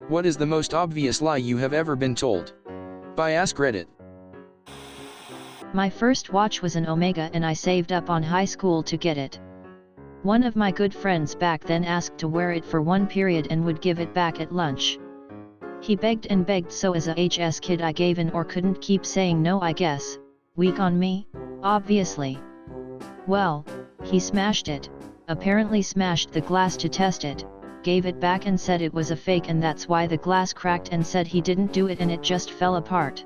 What is the most obvious lie you have ever been told? By Ask Reddit. My first watch was an Omega and I saved up on high school to get it. One of my good friends back then asked to wear it for one period and would give it back at lunch. He begged and begged, so as a HS kid I gave in or couldn't keep saying no, I guess. Weak on me, obviously. Well, he smashed it, apparently smashed the glass to test it, gave it back and said it was a fake and that's why the glass cracked, and said he didn't do it and it just fell apart.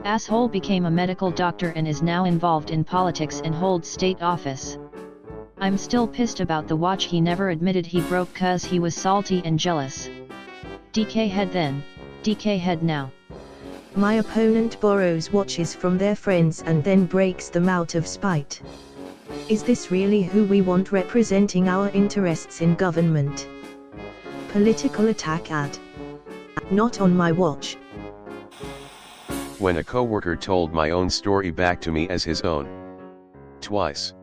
Asshole became a medical doctor and is now involved in politics and holds state office. I'm still pissed about the watch he never admitted he broke cause he was salty and jealous. DK head then, DK head now. My opponent borrows watches from their friends and then breaks them out of spite. Is this really who we want representing our interests in government? Political attack ad. Not on my watch. When a coworker told my own story back to me as his own. Twice.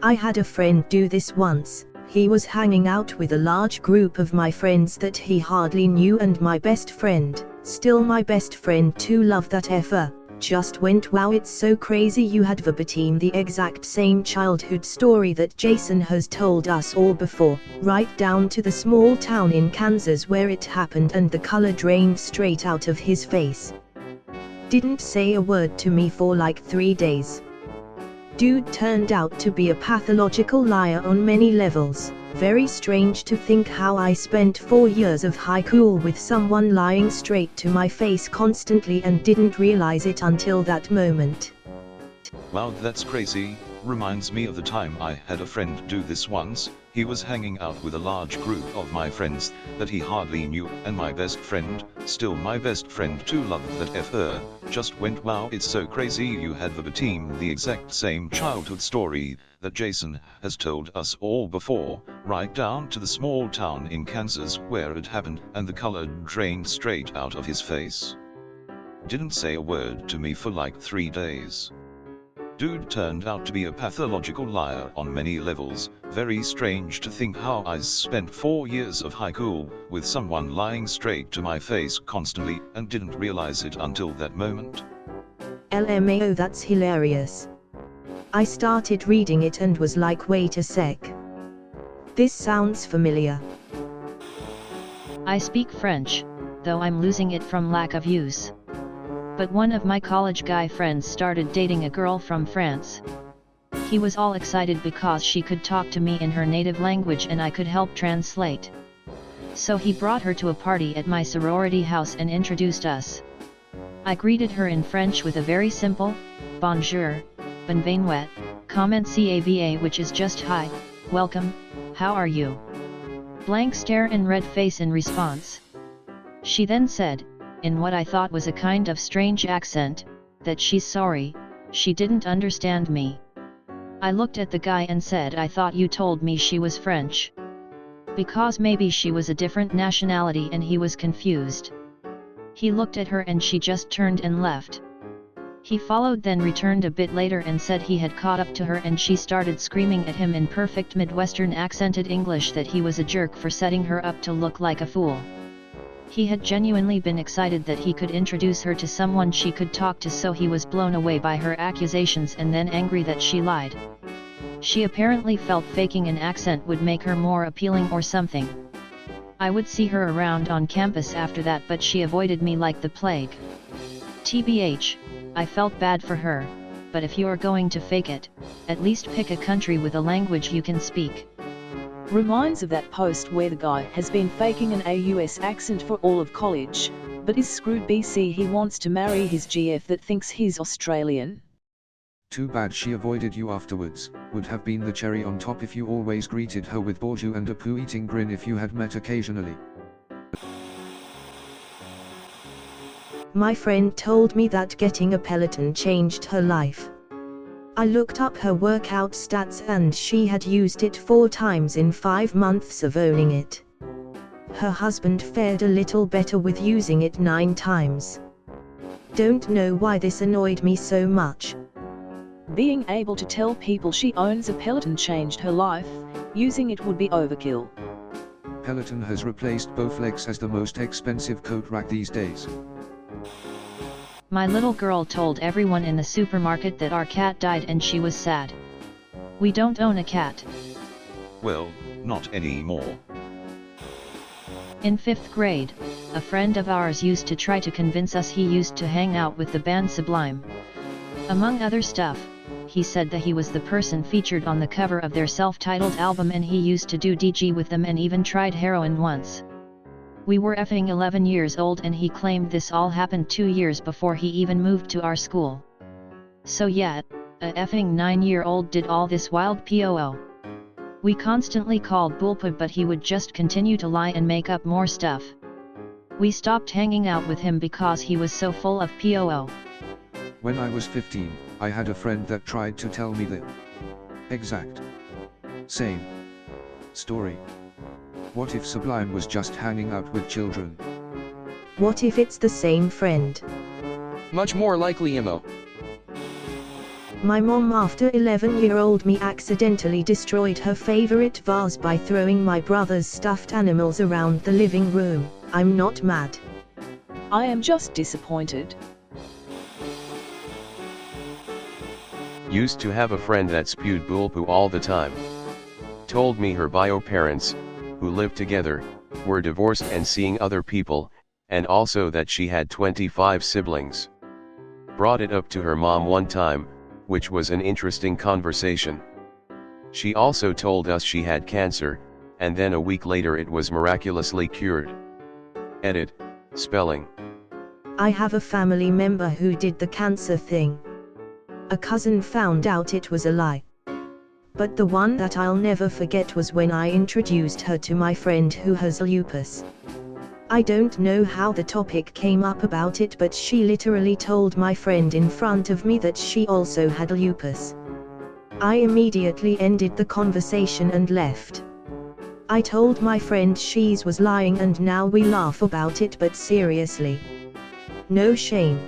I had a friend do this once. He was hanging out with a large group of my friends that he hardly knew, and my best friend, still my best friend too, love that effer, just went, wow, it's so crazy you had verbatim the exact same childhood story that Jason has told us all before, right down to the small town in Kansas where it happened, and the color drained straight out of his face. Didn't say a word to me for like 3 days. Dude turned out to be a pathological liar on many levels. Very strange to think how I spent 4 years of high school with someone lying straight to my face constantly and didn't realize it until that moment. Wow, that's crazy. Reminds me of the time I had a friend do this once. He was hanging out with a large group of my friends that he hardly knew, and my best friend, still my best friend too, loved that effer, just went, wow, it's so crazy you had verbatim the exact same childhood story that Jason has told us all before, right down to the small town in Kansas where it happened, and the color drained straight out of his face. Didn't say a word to me for like 3 days. Dude turned out to be a pathological liar on many levels. Very strange to think how I spent 4 years of high school with someone lying straight to my face constantly and didn't realize it until that moment. LMAO, that's hilarious. I started reading it and was like, wait a sec. This sounds familiar. I speak French, though I'm losing it from lack of use. But one of my college guy friends started dating a girl from France. He was all excited because she could talk to me in her native language and I could help translate. So he brought her to a party at my sorority house and introduced us. I greeted her in French with a very simple, bonjour, bienvenue, comment cava, which is just hi, welcome, how are you? Blank stare and red face in response. She then said, in what I thought was a kind of strange accent, that she's sorry, she didn't understand me. I looked at the guy and said, I thought you told me she was French. Because maybe she was a different nationality, and he was confused. He looked at her and she just turned and left. He followed, then returned a bit later and said he had caught up to her, and she started screaming at him in perfect Midwestern accented English that he was a jerk for setting her up to look like a fool. He had genuinely been excited that he could introduce her to someone she could talk to, so he was blown away by her accusations and then angry that she lied. She apparently felt faking an accent would make her more appealing or something. I would see her around on campus after that, but she avoided me like the plague. TBH, I felt bad for her, but if you are going to fake it, at least pick a country with a language you can speak. Reminds of that post where the guy has been faking an AUS accent for all of college, but is screwed BC he wants to marry his GF that thinks he's Australian. Too bad she avoided you afterwards. Would have been the cherry on top if you always greeted her with bonjour and a poo-eating grin if you had met occasionally. My friend told me that getting a Peloton changed her life. I looked up her workout stats and she had used it 4 times in 5 months of owning it. Her husband fared a little better with using it 9 times. Don't know why this annoyed me so much. Being able to tell people she owns a Peloton changed her life, using it would be overkill. Peloton has replaced Bowflex as the most expensive coat rack these days. My little girl told everyone in the supermarket that our cat died and she was sad. We don't own a cat. Well, not anymore. In 5th grade, a friend of ours used to try to convince us he used to hang out with the band Sublime. Among other stuff, he said that he was the person featured on the cover of their self-titled album and he used to do DG with them and even tried heroin once. We were effing 11 years old and he claimed this all happened 2 years before he even moved to our school. So yeah, a effing 9-year-old did all this wild POO. We constantly called Bulpa but he would just continue to lie and make up more stuff. We stopped hanging out with him because he was so full of POO. When I was 15, I had a friend that tried to tell me the exact same story. What if Sublime was just hanging out with children? What if it's the same friend? Much more likely Imo. My mom after 11-year-old me accidentally destroyed her favorite vase by throwing my brother's stuffed animals around the living room. I'm not mad. I am just disappointed. Used to have a friend that spewed bullpoo all the time. Told me her bio parents, who lived together, were divorced and seeing other people, and also that she had 25 siblings. Brought it up to her mom one time, which was an interesting conversation. She also told us she had cancer, and then a week later it was miraculously cured. Edit, spelling. I have a family member who did the cancer thing. A cousin found out it was a lie. But the one that I'll never forget was when I introduced her to my friend who has lupus. I don't know how the topic came up about it, but she literally told my friend in front of me that she also had lupus. I immediately ended the conversation and left. I told my friend she was lying and now we laugh about it, but seriously. No shame.